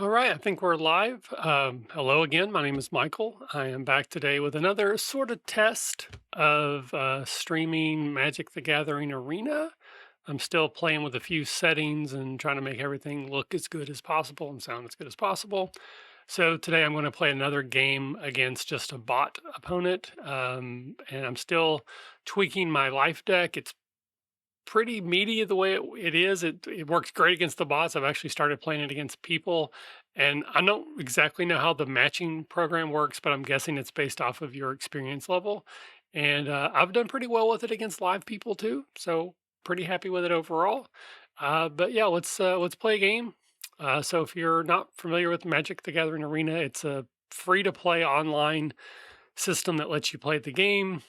All right, I think we're live. Hello again. My name is Michael. I am back today with another sort of test of streaming Magic the Gathering Arena. I'm still playing with a few settings and trying to make everything look as good as possible and sound as good as possible. So today I'm going to play another game against just a bot opponent. And I'm still tweaking my life deck. It's pretty meaty the way it is. It works great against the bots. I've actually started playing it against people, and I don't exactly know how the matching program works, but I'm guessing it's based off of your experience level. And I've done pretty well with it against live people too, so pretty happy with it overall. But yeah, let's play a game. So if you're not familiar with Magic: The Gathering Arena, it's a free to play online system that lets you play the game.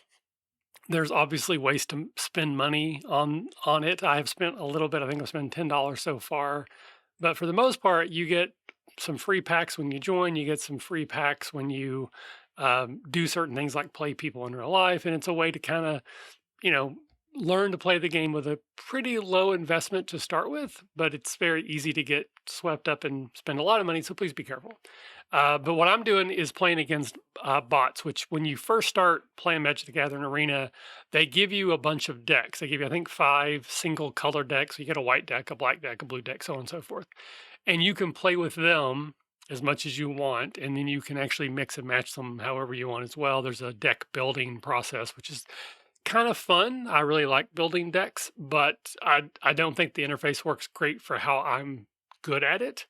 There's obviously ways to spend money on it. I have spent a little bit. I think I've spent $10 so far, but for the most part, you get some free packs when you join. You get some free packs when you do certain things like play people in real life, and it's a way to kind of you know, learn to play the game with a pretty low investment to start with, but it's very easy to get swept up and spend a lot of money. So please be careful. But what I'm doing is playing against bots, which when you first start playing Magic the Gathering Arena, they give you a bunch of decks. They give you, I think, 5 single color decks. You get a white deck, a black deck, a blue deck, so on and so forth. And you can play with them as much as you want, and then you can actually mix and match them however you want as well. There's a deck building process, which is kind of fun. I really like building decks, but I don't think the interface works great for how I'm good at it.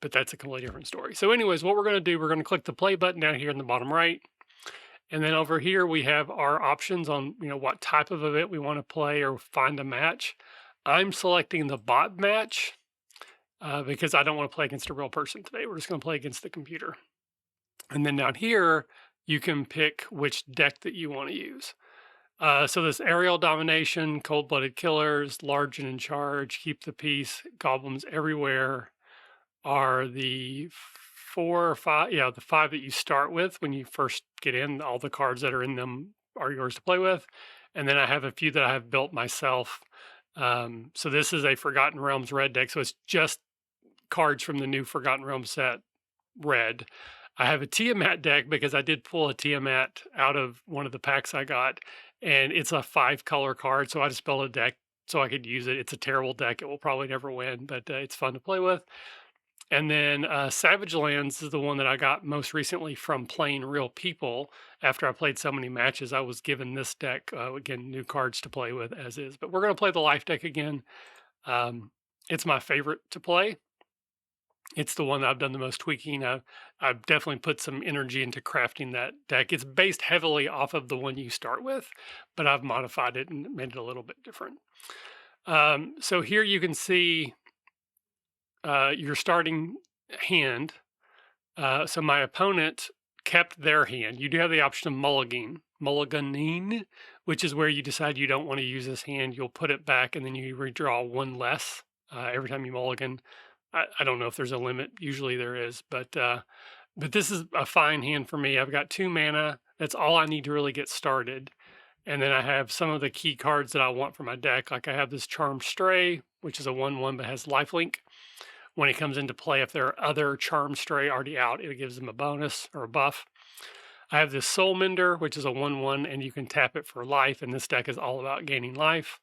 But that's a completely different story. So, anyways, what we're going to do, we're going to click the play button down here in the bottom right, and then over here we have our options on what type of event we want to play or find a match. I'm selecting the bot match because I don't want to play against a real person today. We're just going to play against the computer. And then down here, you can pick which deck that you want to use. So this aerial domination, cold-blooded killers, large and in charge, keep the peace, goblins everywhere are the 4 or 5, yeah, the 5 that you start with when you first get in. All the cards that are in them are yours to play with. And then I have a few that I have built myself. So this is a Forgotten Realms red deck. So it's just cards from the new Forgotten Realms set red. I have a Tiamat deck because I did pull a Tiamat out of one of the packs I got, and it's a 5 color card. So I just built a deck so I could use it. It's a terrible deck. It will probably never win, but it's fun to play with. And then Savage Lands is the one that I got most recently from playing real people. After I played so many matches, I was given this deck, again, new cards to play with as is. But we're going to play the life deck again. It's my favorite to play. It's the one that I've done the most tweaking. I've definitely put some energy into crafting that deck. It's based heavily off of the one you start with, but I've modified it and made it a little bit different. So here you can see your starting hand. So my opponent kept their hand. You do have the option of mulliganing, which is where you decide you don't want to use this hand. You'll put it back and then you redraw one less every time you mulligan. I don't know if there's a limit. Usually there is, but this is a fine hand for me. I've got 2 mana. That's all I need to really get started. And then I have some of the key cards that I want for my deck. Like I have this Charmed Stray, which is a 1/1 but has lifelink. When it comes into play, if there are other Charmed Stray already out, it gives them a bonus or a buff. I have this Soul Mender, which is a 1/1, and you can tap it for life. And this deck is all about gaining life.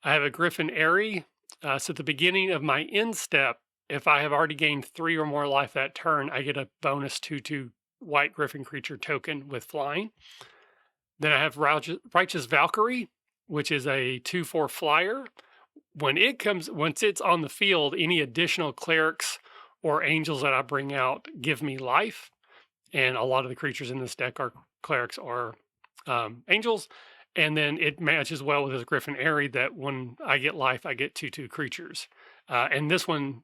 I have a Griffin Airy. So at the beginning of my end step, if I have already gained 3 or more life that turn, I get a bonus 2/2 white Griffin creature token with flying. Then I have Righteous Valkyrie, which is a 2/4 flyer. Once it's on the field, any additional clerics or angels that I bring out give me life. And a lot of the creatures in this deck are clerics or angels. And then it matches well with his Griffin Airy that when I get life, I get 2/2 creatures. And this one,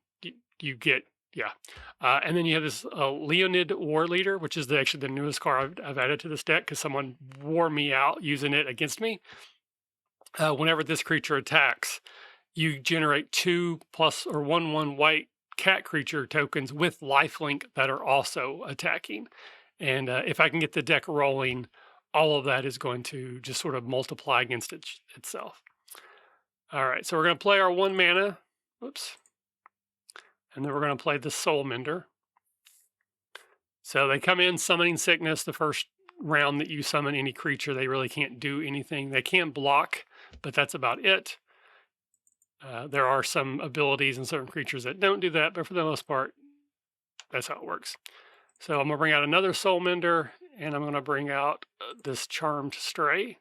you get, yeah. And then you have this Leonid War Leader, which is actually the newest card I've added to this deck because someone wore me out using it against me. Whenever this creature attacks, you generate 2+ or 1/1 white cat creature tokens with lifelink that are also attacking. And if I can get the deck rolling, all of that is going to just sort of multiply against itself. All right, so we're going to play our 1 mana. Whoops. And then we're going to play the Soul Mender. So they come in summoning sickness the first round that you summon any creature. They really can't do anything. They can block, but that's about it. There are some abilities in certain creatures that don't do that, but for the most part, that's how it works. So I'm going to bring out another Soul Mender, and I'm going to bring out this Charmed Stray.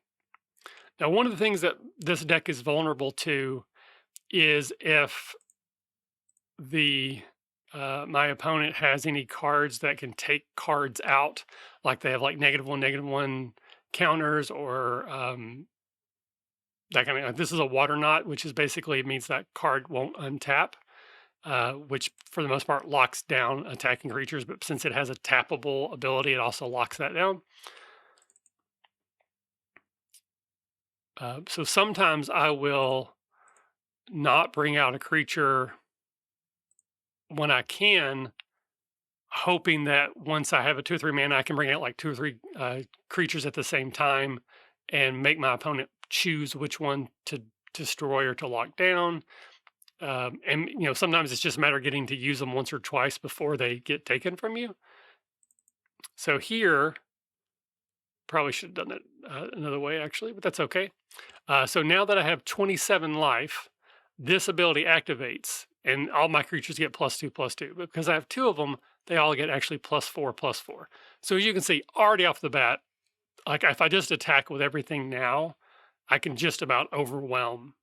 Now, one of the things that this deck is vulnerable to is if the my opponent has any cards that can take cards out, like they have like -1/-1 counters, or that kind of. This is a Water Knot, which is basically means that card won't untap, which for the most part locks down attacking creatures. But since it has a tappable ability, it also locks that down. So sometimes I will not bring out a creature when I can, hoping that once I have a 2 or 3 mana, I can bring out like 2 or 3 creatures at the same time and make my opponent choose which one to destroy or to lock down. And sometimes it's just a matter of getting to use them once or twice before they get taken from you. So here, probably should have done it another way actually, but that's okay. So now that I have 27 life, this ability activates, and all my creatures get +2/+2. But because I have 2 of them, they all get actually +4/+4. So as you can see, already off the bat, like if I just attack with everything now, I can just about overwhelm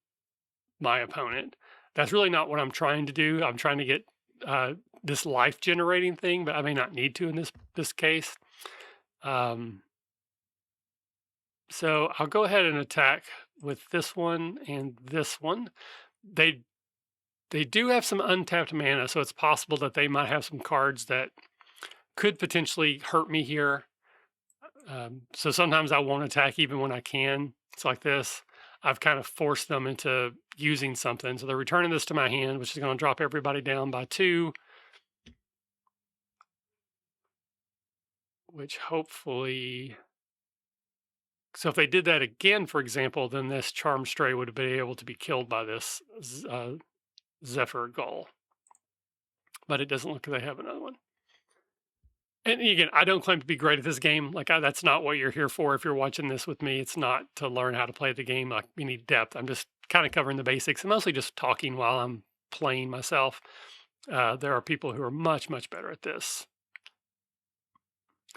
my opponent. That's really not what I'm trying to do. I'm trying to get this life generating thing, but I may not need to in this case. So I'll go ahead and attack with this one and this one. They do have some untapped mana, so it's possible that they might have some cards that could potentially hurt me here. So sometimes I won't attack even when I can. It's like this. I've kind of forced them into using something. So they're returning this to my hand, which is going to drop everybody down by 2. Which hopefully... So if they did that again, for example, then this Charmed Stray would have been able to be killed by this Zephyr Gull. But it doesn't look like they have another one. And again, I don't claim to be great at this game. Like that's not what you're here for. If you're watching this with me, it's not to learn how to play the game. Like you need depth. I'm just kind of covering the basics and mostly just talking while I'm playing myself. There are people who are much, much better at this.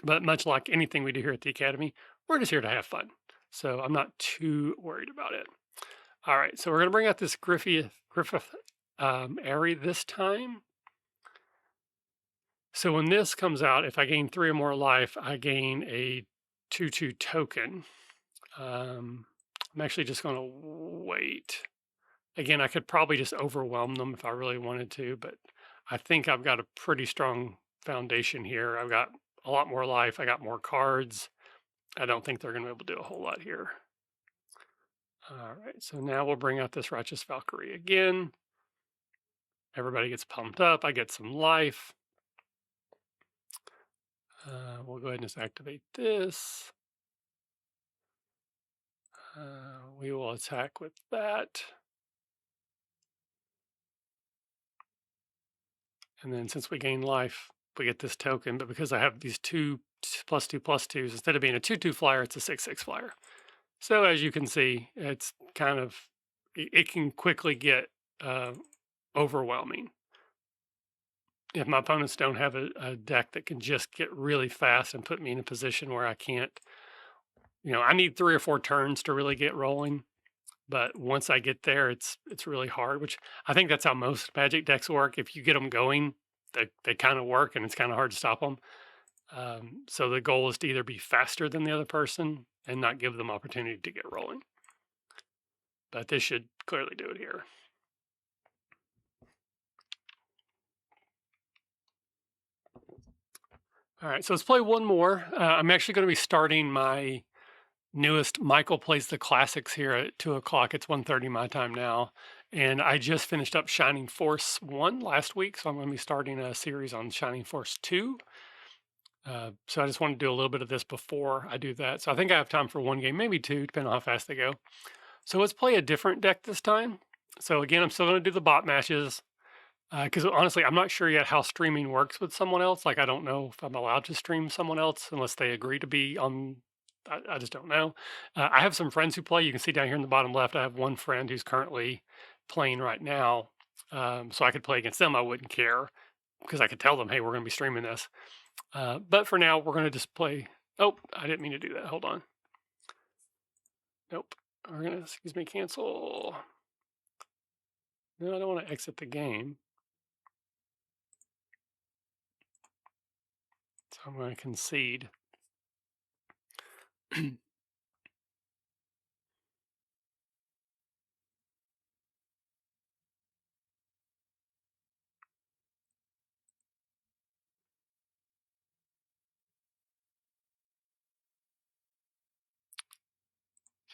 But much like anything we do here at the Academy, we're just here to have fun. So I'm not too worried about it. All right, so we're going to bring out this Griffith Aerie this time. So when this comes out, if I gain 3 or more life, I gain a 2/2 token. I'm actually just going to wait. Again, I could probably just overwhelm them if I really wanted to, but I think I've got a pretty strong foundation here. I've got a lot more life. I got more cards. I don't think they're going to be able to do a whole lot here. All right, so now we'll bring out this Righteous Valkyrie again. Everybody gets pumped up. I get some life. We'll go ahead and just activate this. We will attack with that. And then since we gain life, we get this token. But because I have these 2 +2/+2s, instead of being a 2/2 flyer, it's a 6/6 flyer. So as you can see, it's kind of, it can quickly get overwhelming. If my opponents don't have a deck that can just get really fast and put me in a position where I can't, I need 3 or 4 turns to really get rolling. But once I get there, it's really hard, which I think that's how most Magic decks work. If you get them going, they kind of work, and it's kind of hard to stop them. So the goal is to either be faster than the other person and not give them opportunity to get rolling. But this should clearly do it here. All right, so let's play one more. I'm actually going to be starting my newest Michael Plays the Classics here at 2 o'clock. It's 1:30 my time now. And I just finished up Shining Force 1 last week, so I'm going to be starting a series on Shining Force 2. So I just want to do a little bit of this before I do that. So I think I have time for 1 game, maybe 2, depending on how fast they go. So let's play a different deck this time. So again, I'm still going to do the bot matches. Because honestly, I'm not sure yet how streaming works with someone else. Like, I don't know if I'm allowed to stream someone else unless they agree to be on. I just don't know. I have some friends who play. You can see down here in the bottom left, I have one friend who's currently playing right now. So I could play against them. I wouldn't care because I could tell them, hey, we're going to be streaming this. But for now, we're going to just play. Oh, I didn't mean to do that. Hold on. Nope. We're going to, excuse me, cancel. No, I don't want to exit the game. So I'm going to concede.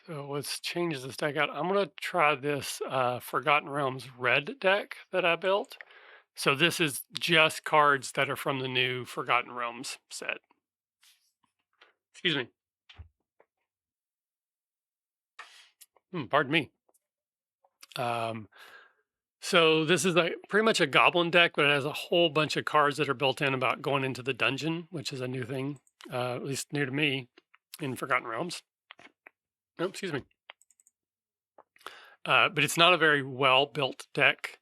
So let's change this deck out. I'm going to try this Forgotten Realms red deck that I built. So this is just cards that are from the new Forgotten Realms set. Excuse me. Pardon me. So this is like pretty much a goblin deck, but it has a whole bunch of cards that are built in about going into the dungeon, which is a new thing, at least new to me in Forgotten Realms. Oh, excuse me. But it's not a very well built deck.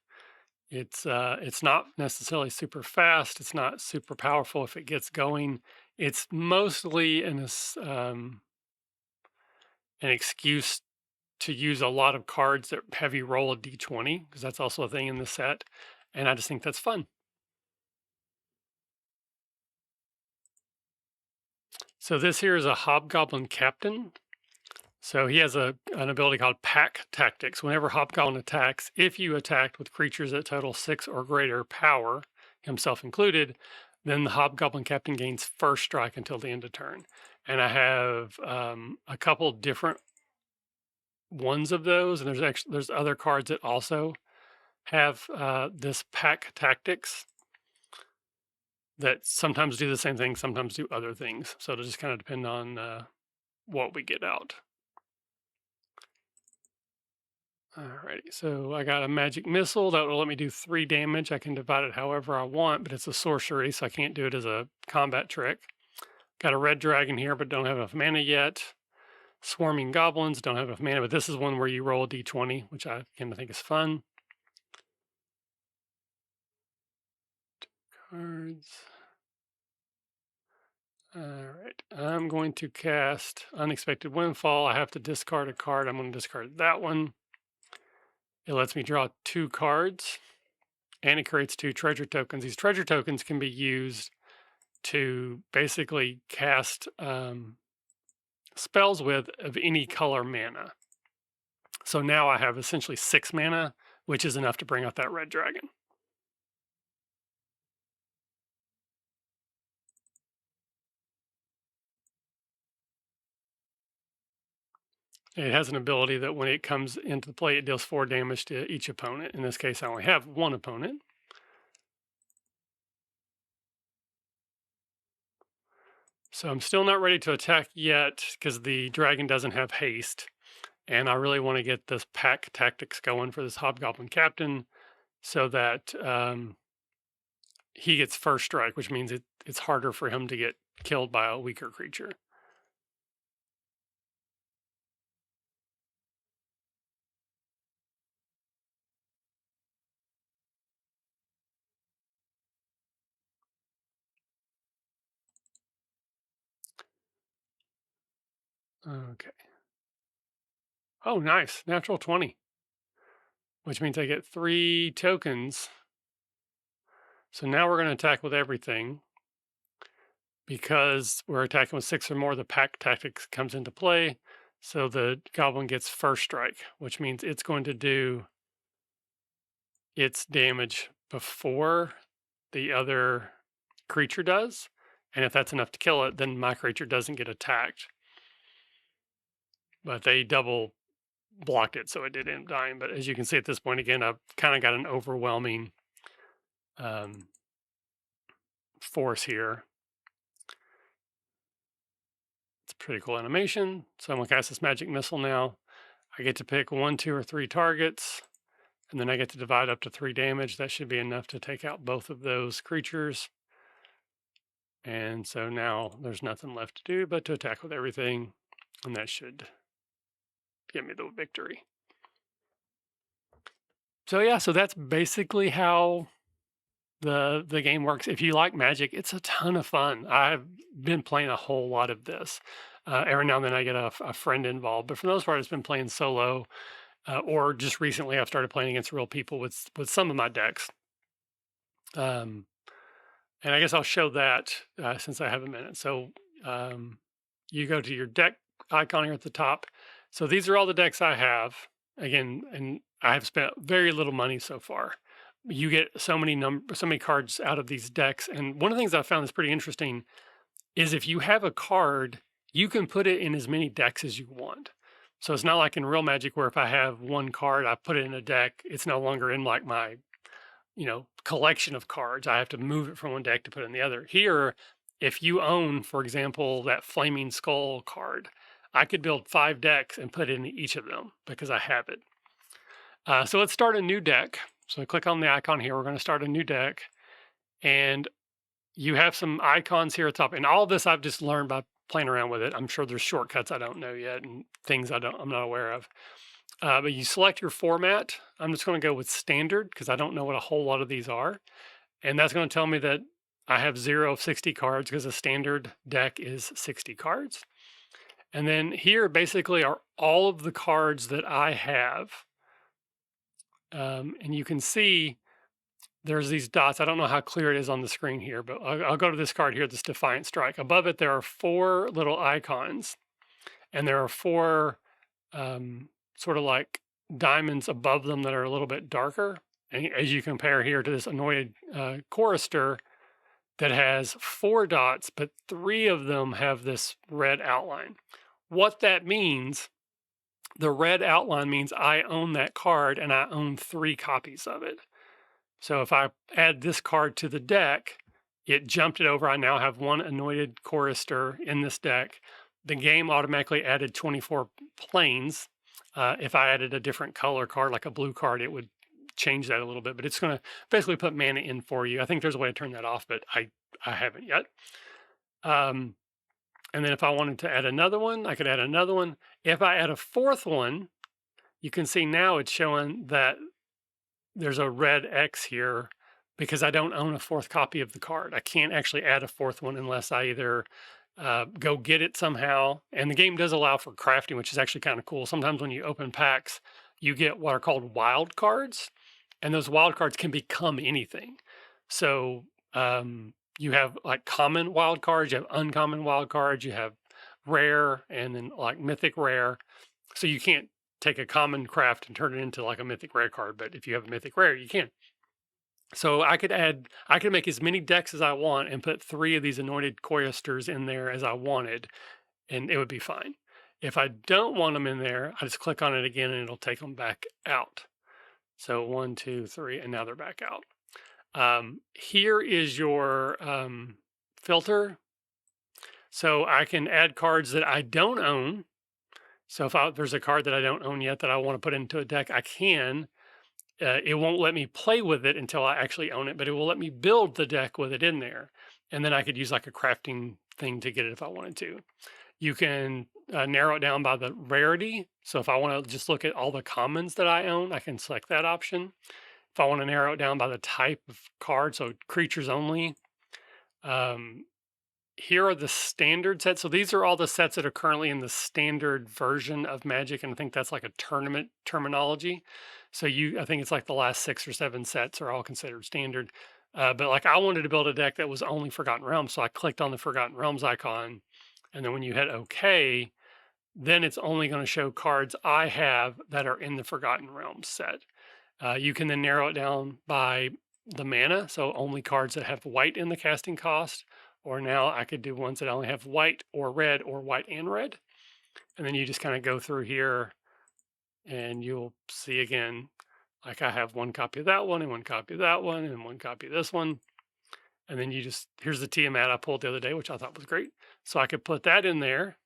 It's not necessarily super fast. It's not super powerful if it gets going. It's mostly an excuse to use a lot of cards that have you roll a d20 because that's also a thing in the set, and I just think that's fun. So this here is a Hobgoblin Captain. So he has an ability called Pack Tactics. Whenever Hobgoblin attacks, if you attacked with creatures that total 6 or greater power, himself included, then the Hobgoblin Captain gains first strike until the end of turn. And I have a couple different ones of those, and there's other cards that also have this Pack Tactics that sometimes do the same thing, sometimes do other things. So it'll just kind of depend on what we get out. Alrighty, so I got a magic missile that will let me do 3 damage. I can divide it however I want, but it's a sorcery, so I can't do it as a combat trick. Got a red dragon here, but don't have enough mana yet. Swarming goblins, don't have enough mana, but this is one where you roll a d20, which I kind of think is fun. Cards. Alright, I'm going to cast Unexpected Windfall. I have to discard a card. I'm going to discard that one. It lets me draw 2 cards, and it creates 2 treasure tokens. These treasure tokens can be used to basically cast spells with of any color mana. So now I have essentially 6 mana, which is enough to bring out that red dragon. It has an ability that when it comes into play, it deals 4 damage to each opponent. In this case, I only have 1 opponent. So I'm still not ready to attack yet because the dragon doesn't have haste. And I really want to get this pack tactics going for this Hobgoblin Captain so that he gets first strike, which means it's harder for him to get killed by a weaker creature. Okay. Oh, nice. Natural 20, which means I get 3 tokens. So now we're going to attack with everything. Because we're attacking with 6 or more, the pack tactics comes into play. So the goblin gets first strike, which means it's going to do its damage before the other creature does. And if that's enough to kill it, then my creature doesn't get attacked. But they double blocked it, so it did end up dying. But as you can see at this point, again, I've kind of got an overwhelming force here. It's a pretty cool animation. So I'm going to cast this magic missile now. I get to pick 1, 2, or 3 targets. And then I get to divide up to 3 damage. That should be enough to take out both of those creatures. And so now there's nothing left to do but to attack with everything. And that should give me the victory. So yeah, so that's basically how the game works. If you like Magic, it's a ton of fun. I've been playing a whole lot of this. Every now and then I get a friend involved, but for the most part, it's been playing solo, or just recently I've started playing against real people with some of my decks. And I guess I'll show that since I have a minute. So you go to your deck icon here at the top. So these are all the decks I have. Again, and I have spent very little money so far. You get so many cards out of these decks. And one of the things I found that's pretty interesting is if you have a card, you can put it in as many decks as you want. So it's not like in real Magic where if I have one card, I put it in a deck, it's no longer in like my, collection of cards. I have to move it from one deck to put it in the other. Here, if you own, for example, that Flaming Skull card, I could build 5 decks and put it in each of them because I have it. So let's start a new deck. So click on the icon here. We're going to start a new deck. And you have some icons here at the top. And all of this I've just learned by playing around with it. I'm sure there's shortcuts I don't know yet and things I'm not aware of. But you select your format. I'm just going to go with standard because I don't know what a whole lot of these are. And that's going to tell me that I have 0 of 60 cards because a standard deck is 60 cards. And then here basically are all of the cards that I have. And you can see there's these dots. I don't know how clear it is on the screen here, but I'll go to this card here, this Defiant Strike. Above it, there are 4 little icons, and there are 4 sort of like diamonds above them that are a little bit darker. And as you compare here to this Anointed Chorister that has 4 dots, but 3 of them have this red outline. What that means, the red outline means I own that card and I own 3 copies of it. So if I add this card to the deck, it jumped it over. I now have 1 Anointed Chorister in this deck. The game automatically added 24 planes. If I added a different color card, like a blue card, it would change that a little bit. But it's going to basically put mana in for you. I think there's a way to turn that off, but I haven't yet. And then if I wanted to add another one, I could add another one. If I add a 4th one, you can see now it's showing that there's a red X here because I don't own a 4th copy of the card. I can't actually add a 4th one unless I either go get it somehow. And the game does allow for crafting, which is actually kind of cool. Sometimes when you open packs, you get what are called wild cards, and those wild cards can become anything. So you have like common wild cards, you have uncommon wild cards, you have rare, and then like mythic rare. So you can't take a common craft and turn it into like a mythic rare card, but if you have a mythic rare, you can. So I could make as many decks as I want and put 3 of these Anointed Choristers in there as I wanted, and it would be fine. If I don't want them in there, I just click on it again and it'll take them back out. So 1, 2, 3, and now they're back out. Here is your filter. So I can add cards that I don't own. So if there's a card that I don't own yet that I want to put into a deck, I can. It won't let me play with it until I actually own it, but it will let me build the deck with it in there. And then I could use like a crafting thing to get it if I wanted to. You can narrow it down by the rarity. So if I want to just look at all the commons that I own, I can select that option. If I want to narrow it down by the type of card, so creatures only, here are the standard sets. So these are all the sets that are currently in the standard version of Magic, and I think that's like a tournament terminology. So I think it's like the last 6 or 7 sets are all considered standard. But like I wanted to build a deck that was only Forgotten Realms, so I clicked on the Forgotten Realms icon, and then when you hit OK, then it's only going to show cards I have that are in the Forgotten Realms set. You can then narrow it down by the mana, so only cards that have white in the casting cost, or now I could do ones that only have white or white and red. And then you just kind of go through here and you'll see again, like I have 1 copy of that one and 1 copy of that one and 1 copy of this one. And then here's the Tiamat I pulled the other day, which I thought was great. So I could put that in there.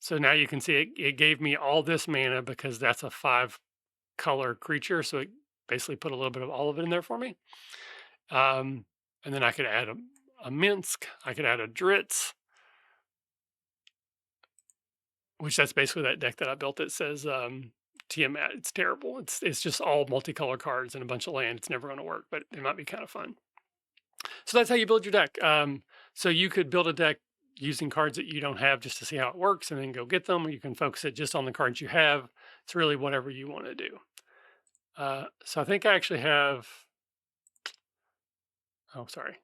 So now you can see it gave me all this mana because that's a 5 color creature. So basically put a little bit of all of it in there for me. And then I could add a Minsk, I could add a Dritz, which that's basically that deck that I built that says Tiamat. It's terrible. It's just all multicolor cards and a bunch of land. It's never going to work, but it might be kind of fun. So that's how you build your deck. So you could build a deck using cards that you don't have just to see how it works and then go get them, or you can focus it just on the cards you have. It's really whatever you want to do. So I think I actually have, oh, sorry.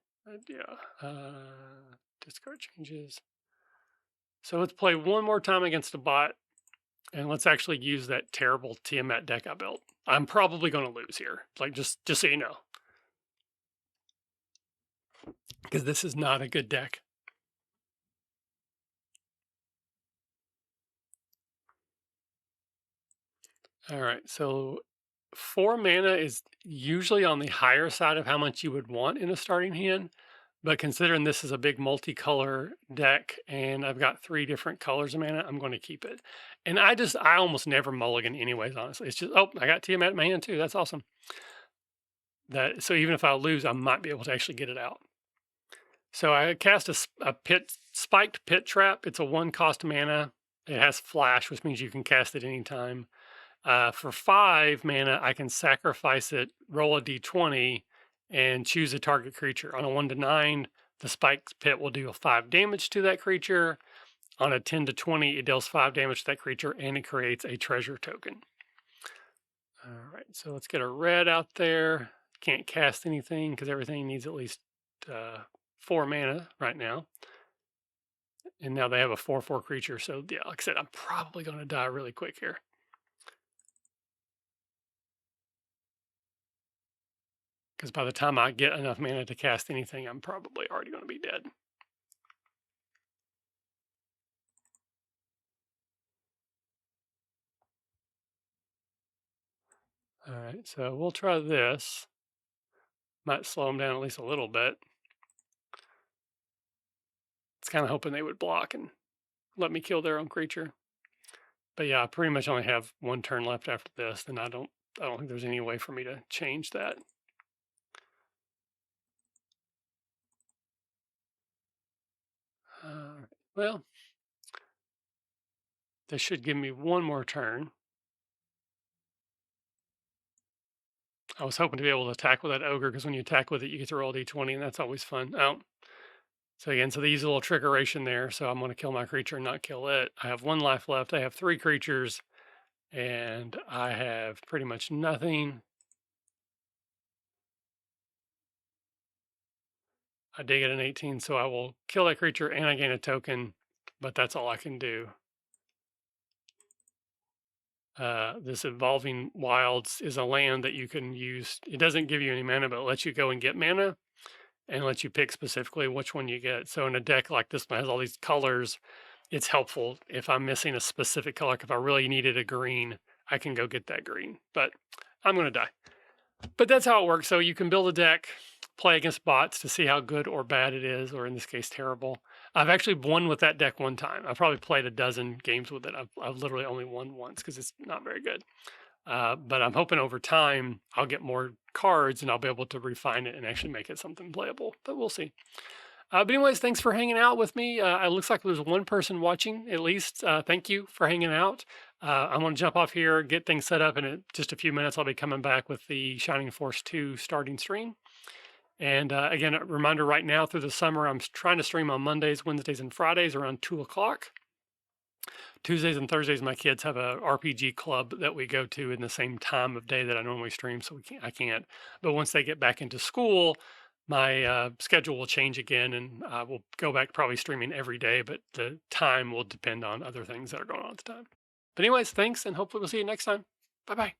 Discard changes. So let's play one more time against a bot, and let's actually use that terrible Tiamat deck I built. I'm probably going to lose here, like just so you know, because this is not a good deck. All right, so 4 mana is usually on the higher side of how much you would want in a starting hand, but considering this is a big multicolor deck and I've got 3 different colors of mana, I'm going to keep it. And I almost never mulligan anyways, honestly. It's just, oh, I got Tiamat in my hand too. That's awesome. So even if I lose, I might be able to actually get it out. So I cast a spiked pit trap. It's a 1-cost mana. It has flash, which means you can cast it anytime. For 5 mana, I can sacrifice it, roll a d20, and choose a target creature. On a 1 to 9, the spiked pit will deal 5 damage to that creature. On a 10 to 20, it deals 5 damage to that creature, and it creates a treasure token. All right, so let's get a red out there. Can't cast anything because everything needs at least 4 mana right now. And now they have a 4/4 creature. So yeah, like I said, I'm probably going to die really quick here. Because by the time I get enough mana to cast anything, I'm probably already going to be dead. All right, so we'll try this. Might slow them down at least a little bit. It's kind of hoping they would block and let me kill their own creature. But yeah, I pretty much only have 1 turn left after this, and I don't think there's any way for me to change that. Well, they should give me 1 more turn. I was hoping to be able to attack with that ogre, because when you attack with it, you get to roll d20, and that's always fun. Oh, so again, so they use a little trickeration there. So I'm going to kill my creature and not kill it. I have 1 life left. I have 3 creatures, and I have pretty much nothing. I did get an 18, so I will kill that creature and I gain a token, but that's all I can do. This Evolving Wilds is a land that you can use. It doesn't give you any mana, but it lets you go and get mana and lets you pick specifically which one you get. So in a deck like this one has all these colors, it's helpful if I'm missing a specific color. If I really needed a green, I can go get that green, but I'm going to die. But that's how it works. So you can build a deck, play against bots to see how good or bad it is, or in this case, terrible. I've actually won with that deck 1 time. I've probably played a dozen games with it. I've literally only won once because it's not very good. But I'm hoping over time I'll get more cards and I'll be able to refine it and actually make it something playable. But we'll see. But anyways, thanks for hanging out with me. It looks like there's 1 person watching at least. Thank you for hanging out. I'm going to jump off here, get things set up, and in just a few minutes I'll be coming back with the Shining Force 2 starting stream. And again, a reminder right now through the summer, I'm trying to stream on Mondays, Wednesdays, and Fridays around 2 o'clock. Tuesdays and Thursdays, my kids have a RPG club that we go to in the same time of day that I normally stream, so I can't. But once they get back into school, my schedule will change again, and we'll go back to probably streaming every day, but the time will depend on other things that are going on at the time. But anyways, thanks, and hopefully we'll see you next time. Bye-bye.